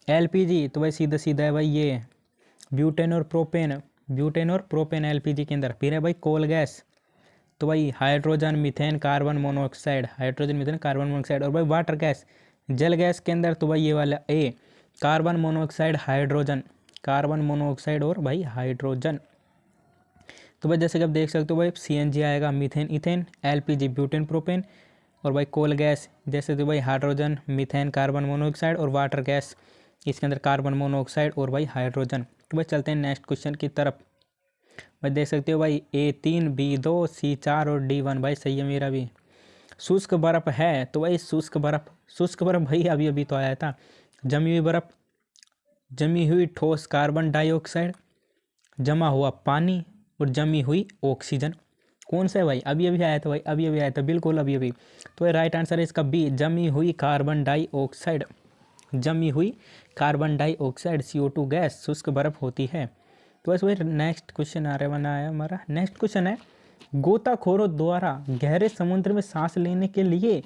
एलपीजी तो भाई सीधा सीधा है भाई ये ब्यूटेन और प्रोपेन एलपीजी के अंदर। फिर है भाई कोल गैस, तो भाई hydrogen methane carbon monoxide, hydrogen methane carbon monoxide. और भाई वाटर गैस, जल गैस के अंदर तो भाई ये वाला ए, carbon monoxide hydrogen, carbon monoxide और भाई हाइड्रोजन। तो भाई जैसे कि आप देख सकते हो भाई सीएनजी आएगा, methane ethane, LPG butane propane, और भाई कोल गैस जैसे तो भाई हाइड्रोजन मीथेन कार्बन मोनोऑक्साइड, और वाटर गैस इसके अंदर कार्बन मोनोऑक्साइड और भाई हाइड्रोजन। तो भाई चलते हैं नेक्स्ट क्वेश्चन की तरफ। भाई देख सकते हो भाई A3 B2 C4 और D1 भाई सही है मेरा भी। शुष्क बर्फ है, तो भाई शुष्क बर्फ भाई अभी अभी तो आया था। जमी हुई बर्फ, जमी हुई ठोस कार्बन डाइऑक्साइड, जमा हुआ पानी और जमी हुई ऑक्सीजन। कौन सा है भाई, अभी अभी आया था भाई, अभी अभी आया था, बिल्कुल अभी अभी। तो राइट आंसर है इसका बी, जमी हुई कार्बन डाइऑक्साइड। जमी हुई कार्बन डाइऑक्साइड CO2 गैस शुष्क बर्फ होती है। तो बस वही नेक्स्ट क्वेश्चन आ रहा है हमारा। नेक्स्ट क्वेश्चन है, गोताखोरों द्वारा गहरे समुद्र में सांस लेने के लिए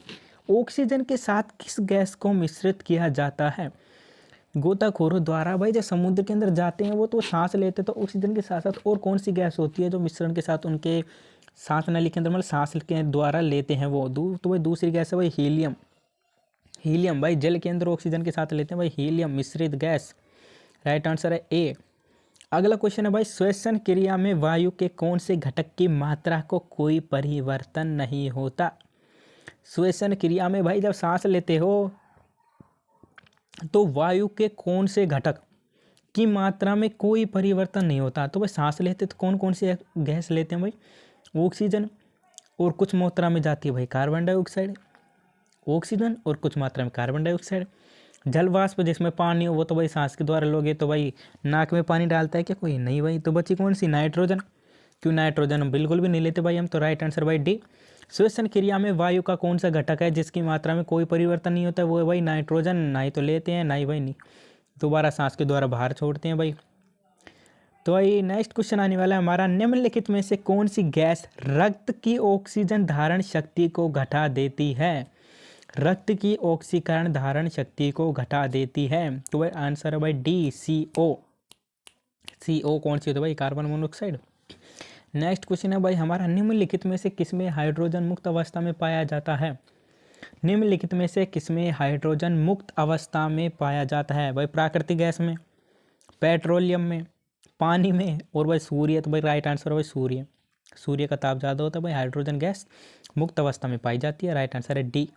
ऑक्सीजन के साथ किस गैस को मिश्रित किया जाता है। गोताखोरों द्वारा भाई जब समुद्र के अंदर जाते हैं वो तो सांस लेते हैं, तो ऑक्सीजन के साथ साथ और कौन सी गैस होती है जो मिश्रण के साथ उनके सांस नली के अंदर मतलब सांस के द्वारा लेते हैं वो तो भाई दूसरी गैस है भाई हीलियम भाई जल के अंदर ऑक्सीजन के साथ लेते हैं भाई हीलियम मिश्रित गैस। राइट आंसर है ए। अगला क्वेश्चन है भाई, श्वसन क्रिया में वायु के कौन से घटक की मात्रा को कोई परिवर्तन नहीं होता। श्वसन क्रिया में भाई जब सांस लेते हो तो वायु के कौन से घटक की मात्रा में कोई परिवर्तन नहीं होता। तो भाई सांस लेते तो कौन कौन सी गैस लेते हैं भाई, ऑक्सीजन, और कुछ मात्रा में जाती है भाई कार्बन डाइऑक्साइड, ऑक्सीजन और कुछ मात्रा में कार्बन डाइऑक्साइड। जल वाष्प जिसमें पानी हो वो तो भाई सांस के द्वारा लोगे, तो भाई नाक में पानी डालता है क्या कोई, नहीं भाई। तो बची कौन सी, नाइट्रोजन। क्यों नाइट्रोजन हम बिल्कुल भी नहीं लेते भाई हम, तो राइट आंसर भाई डी। श्वसन क्रिया में वायु का कौन सा घटक है जिसकी मात्रा में कोई परिवर्तन नहीं होता, वो है भाई नाइट्रोजन। ना ही तो लेते हैं ना ही भाई नहीं, दोबारा सांस के द्वारा बाहर छोड़ते हैं भाई। तो भाई नेक्स्ट क्वेश्चन आने वाला है हमारा, निम्नलिखित में से कौन सी गैस रक्त की ऑक्सीजन धारण शक्ति को घटा देती है। रक्त की ऑक्सीकरण धारण शक्ति को घटा देती है। तो भाई आंसर है भाई डी, CO। CO कौन सी होती है भाई, कार्बन मोनोऑक्साइड। नेक्स्ट क्वेश्चन है भाई हमारा, निम्नलिखित में से किसमें हाइड्रोजन मुक्त अवस्था में पाया जाता है? निम्नलिखित में से किसमें हाइड्रोजन मुक्त अवस्था में पाया जाता है? भाई प्राकृतिक गैस में, पेट्रोलियम में, पानी में, और भाई सूर्य। तो भाई राइट आंसर है भाई सूर्य। सूर्य का ताप ज़्यादा होता है भाई, हाइड्रोजन गैस मुक्त अवस्था में पाई जाती है। राइट आंसर है डी।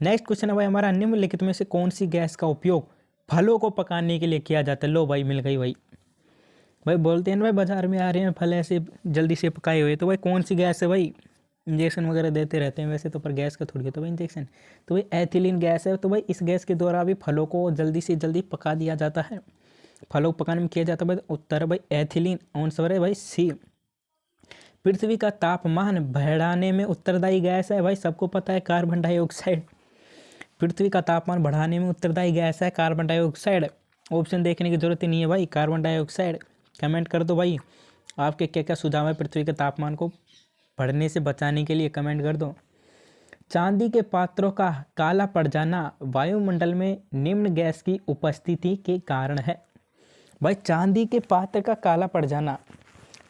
नेक्स्ट क्वेश्चन है भाई हमारा, निम्नलिखित में से कौन सी गैस का उपयोग फलों को पकाने के लिए किया जाता है? लो भाई मिल गई भाई। भाई बोलते हैं ना भाई बाजार में आ रहे हैं फल ऐसे जल्दी से पकाए हुए, तो भाई कौन सी गैस है भाई? इंजेक्शन वगैरह देते रहते हैं वैसे तो, पर गैस का थोड़ी होता है भाई इंजेक्शन। तो भाई एथिलीन गैस है। तो भाई इस गैस के द्वारा भी फलों को जल्दी से जल्दी पका दिया जाता है, फलों को पकाने में किया जाता है भाई। उत्तर है भाई एथिलीन। आंसर है भाई सी। पृथ्वी का तापमान बढ़ाने में उत्तरदायी गैस है भाई, सबको पता है कार्बन डाइऑक्साइड। पृथ्वी का तापमान बढ़ाने में उत्तरदायी गैस है कार्बन डाइऑक्साइड। ऑप्शन देखने की जरूरत ही नहीं है भाई, कार्बन डाइऑक्साइड। कमेंट कर दो भाई आपके क्या क्या सुझाव है पृथ्वी के तापमान को बढ़ने से बचाने के लिए, कमेंट कर दो। चांदी के पात्रों का काला पड़ जाना वायुमंडल में निम्न गैस की उपस्थिति के कारण है। भाई चांदी के पात्र का काला पड़ जाना,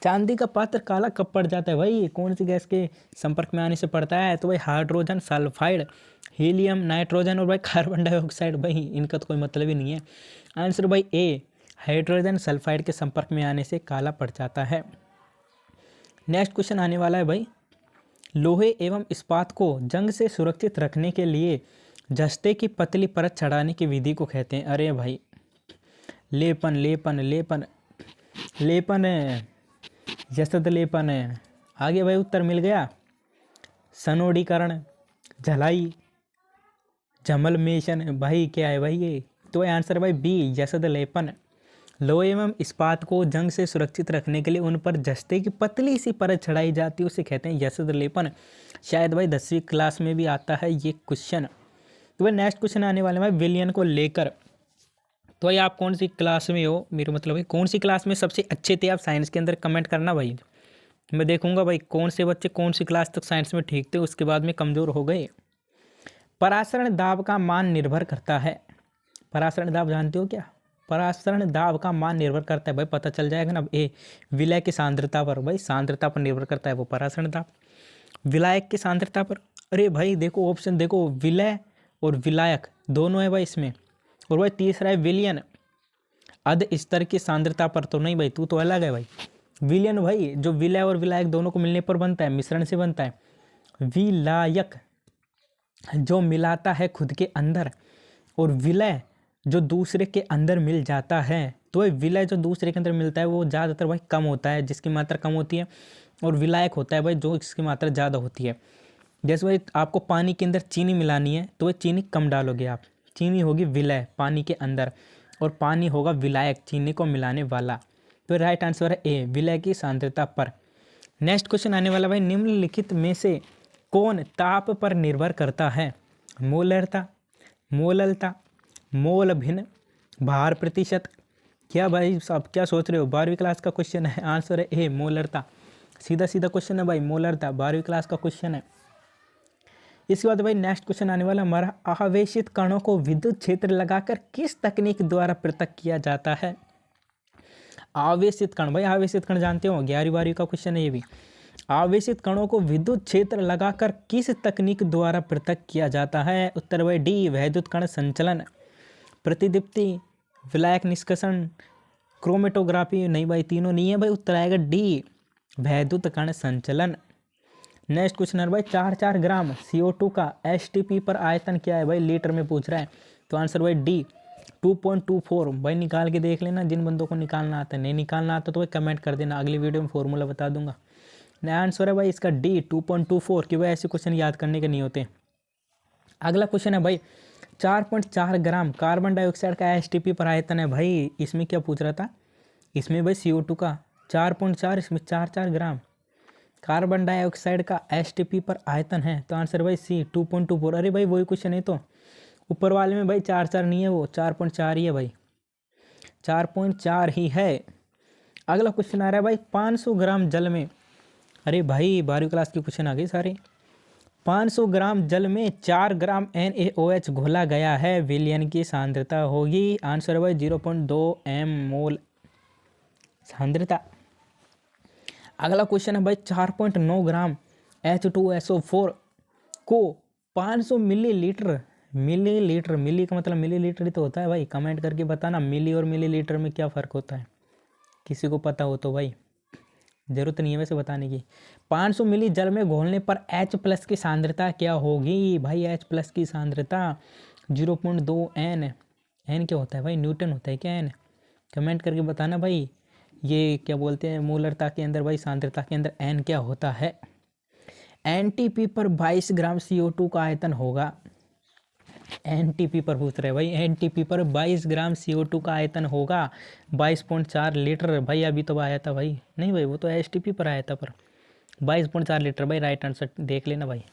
चांदी का पात्र काला कब पड़ जाता है भाई? कौन सी गैस के संपर्क में आने से पड़ता है? तो भाई हाइड्रोजन सल्फाइड, हीलियम, नाइट्रोजन और भाई कार्बन डाइऑक्साइड। भाई इनका तो कोई मतलब ही नहीं है। आंसर भाई ए, हाइड्रोजन सल्फाइड के संपर्क में आने से काला पड़ जाता है। नेक्स्ट क्वेश्चन आने वाला है भाई, लोहे एवं इस्पात को जंग से सुरक्षित रखने के लिए जस्ते की पतली परत चढ़ाने की विधि को कहते हैं? अरे भाई लेपन लेपन लेपन लेपन है, जसद लेपन है। आगे भाई उत्तर मिल गया, सनोडीकरण, झलाई, जमलमेशन। भाई क्या है भाई ये? तो आंसर भाई बी, जसद लेपन। लोहे एवं इस्पात को जंग से सुरक्षित रखने के लिए उन पर जस्ते की पतली सी परत चढ़ाई जाती है, उसे कहते हैं जसद लेपन। शायद भाई 10वीं क्लास में भी आता है ये क्वेश्चन। तो भाई नेक्स्ट क्वेश्चन आने वाले भाई विलयन को लेकर। तो भाई आप कौन सी क्लास में हो, मेरा मतलब है कौन सी क्लास में सबसे अच्छे थे आप साइंस के अंदर, कमेंट करना भाई। मैं देखूंगा भाई कौन से बच्चे कौन सी क्लास तक साइंस में ठीक थे, उसके बाद में कमज़ोर हो गए। परासरण दाब का मान निर्भर करता है। परासरण दाब जानते हो क्या? परासरण दाब का मान निर्भर करता है भाई, पता चल जाएगा ना। ए, विलय की सांद्रता पर, भाई सांद्रता पर निर्भर करता है वो परासरण दाब। विलायक की सांद्रता पर, अरे भाई देखो ऑप्शन देखो, विलय और विलायक दोनों है भाई इसमें। और भाई तीसरा है विलयन, अध स्तर की सांद्रता पर। तो नहीं भाई, तू तो अलग है भाई। विलयन भाई जो विलय और विलायक दोनों को मिलने पर बनता है, मिश्रण से बनता है। विलायक जो मिलाता है खुद के अंदर, और विलय जो दूसरे के अंदर मिल जाता है। तो विलय जो दूसरे के अंदर मिलता है वो ज़्यादातर भाई कम होता है, जिसकी मात्रा कम होती है। और विलायक होता है भाई जो इसकी मात्रा ज़्यादा होती है। जैसे भाई आपको पानी के अंदर चीनी मिलानी है, तो वह चीनी कम डालोगे आप, चीनी होगी विलय पानी के अंदर, और पानी होगा विलायक चीनी को मिलाने वाला। तो राइट आंसर है ए, विलय की सांद्रता पर। नेक्स्ट क्वेश्चन आने वाला भाई, निम्नलिखित में से कौन ताप पर निर्भर करता है? मोलरता, मोललता, मोल भिन्न, भार प्रतिशत। क्या भाई आप क्या सोच रहे हो? 12वीं क्लास का क्वेश्चन है। आंसर है ए, मोलरता। सीधा सीधा क्वेश्चन है भाई, मोलरता 12वीं क्लास का क्वेश्चन है। इसके बाद भाई नेक्स्ट क्वेश्चन आने वाला हमारा, आवेशित कणों को विद्युत क्षेत्र लगाकर किस तकनीक द्वारा पृथक किया जाता है? आवेशित कण, भाई आवेशित कण जानते हो, 11वीं 12वीं का क्वेश्चन है ये भी। आवेशित कणों को विद्युत क्षेत्र लगाकर किस तकनीक द्वारा पृथक किया जाता है? उत्तर भाई डी, वैद्युत कण संचलन, प्रतिदीप्ति, विलायक निष्कर्षण, क्रोमेटोग्राफी। नहीं भाई तीनों नहीं है भाई, उत्तर आएगा डी, वैद्युत कण संचलन। नेक्स्ट क्वेश्चन है भाई, 4 ग्राम CO2 का STP पर आयतन क्या है? भाई लीटर में पूछ रहा है। तो आंसर भाई डी, 2.24। भाई निकाल के देख लेना जिन बंदों को निकालना आता है, नहीं निकालना आता तो भाई कमेंट कर देना, अगली वीडियो में फॉर्मूला बता दूंगा। आंसर है भाई इसका डी, 2.24, कि भाई ऐसे क्वेश्चन याद करने के नहीं होते। अगला क्वेश्चन है भाई, 4.4 ग्राम कार्बन डाइऑक्साइड का STP पर आयतन है। भाई इसमें क्या पूछ रहा था? इसमें भाई CO2 का 4.4, इसमें 4 ग्राम कार्बन डाइऑक्साइड का STP पर आयतन है। तो आंसर भाई सी, 2.24। अरे भाई वही क्वेश्चन है, तो ऊपर वाले में भाई 4 नहीं है, वो 4.4 ही है भाई, 4.4 ही है। अगला क्वेश्चन आ रहा है भाई, 500 ग्राम जल में, अरे भाई 12वीं क्लास के क्वेश्चन आ गए सारे। 500 ग्राम जल में 4 ग्राम NaOH घोला गया है, विलयन की सांद्रता होगी। आंसर भाई 0.2 m मोल सांद्रता। अगला क्वेश्चन है भाई 4.9 ग्राम H2SO4 को 500 मिलीलीटर, मिली का मतलब मिलीलीटर ही तो होता है भाई। कमेंट करके बताना मिली और मिलीलीटर में क्या फ़र्क होता है, किसी को पता हो तो भाई, ज़रूरत नहीं है वैसे बताने की। 500 मिली जल में घोलने पर H+ की सांद्रता क्या होगी भाई? H+ की सांद्रता 0.2 N। एन क्या होता है भाई? न्यूटन होता है क्या एन? कमेंट करके बताना भाई, ये क्या बोलते हैं मूलरता के अंदर भाई, सांद्रता के अंदर एन क्या होता है। एनटीपी पर 22 ग्राम CO2 का आयतन होगा। एनटीपी पर पूछ रहे भाई, एनटीपी पर 22 ग्राम CO2 का आयतन होगा 22.4 लीटर। भाई अभी तो आया था भाई, नहीं भाई वो तो एसटीपी पर आया था, पर 22.4 लीटर भाई, राइट आंसर देख लेना भाई।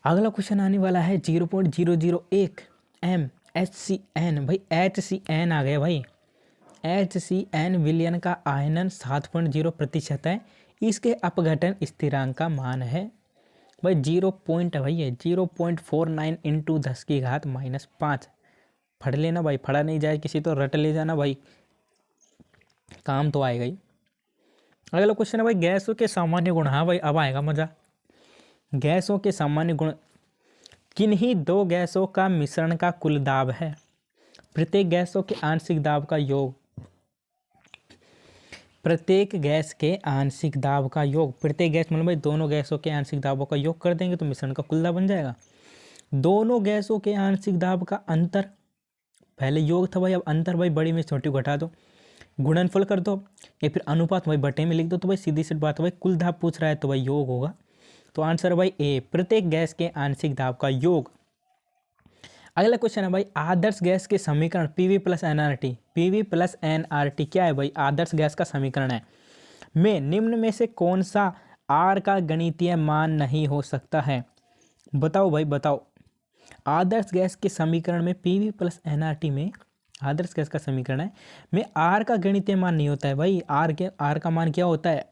अगला क्वेश्चन आने वाला है 0.001 MHCN। भाई HCN आ गया भाई। HCN विलयन का आयनन 7.0% है। इसके अपघटन स्थिरांक का मान है भाई 0 पॉइंट है भाई, ये 0.49 इंटू 10 की घात -5। पढ़ लेना भाई, पढ़ा नहीं जाए किसी तो रट ले जाना भाई, काम तो आएगा ही। अगला क्वेश्चन है भाई गैसों के सामान्य गुण। हाँ भाई अब आएगा मजा। गैसों के सामान्य गुण, किन्हीं दो गैसों का मिश्रण का कुल दाब है। प्रत्येक गैसों के आंशिक दाब का योग, प्रत्येक गैस के आंशिक दाब का योग, प्रत्येक गैस मतलब भाई दोनों गैसों के आंशिक दाबों का योग कर देंगे तो मिश्रण का कुल दाब बन जाएगा। दोनों गैसों के आंशिक दाब का अंतर, पहले योग था भाई, अब अंतर भाई बड़ी में छोटी घटा दो, गुणनफल कर दो, या फिर अनुपात भाई बटे में लिख दो। तो भाई सीधी सी बात है भाई, कुल दाब पूछ रहा है तो भाई योग होगा। तो आंसर भाई ए, प्रत्येक गैस के आंशिक दाब का योग। अगला क्वेश्चन है भाई आदर्श गैस के समीकरण PV+NRT। PV+NRT क्या है भाई? आदर्श गैस का समीकरण है। में निम्न में से कौन सा R का गणितीय मान नहीं हो सकता है? बताओ भाई बताओ। आदर्श गैस के समीकरण में PV+NRT में, आदर्श गैस का समीकरण है में R का गणितीय मान नहीं होता है भाई। R का मान क्या होता है?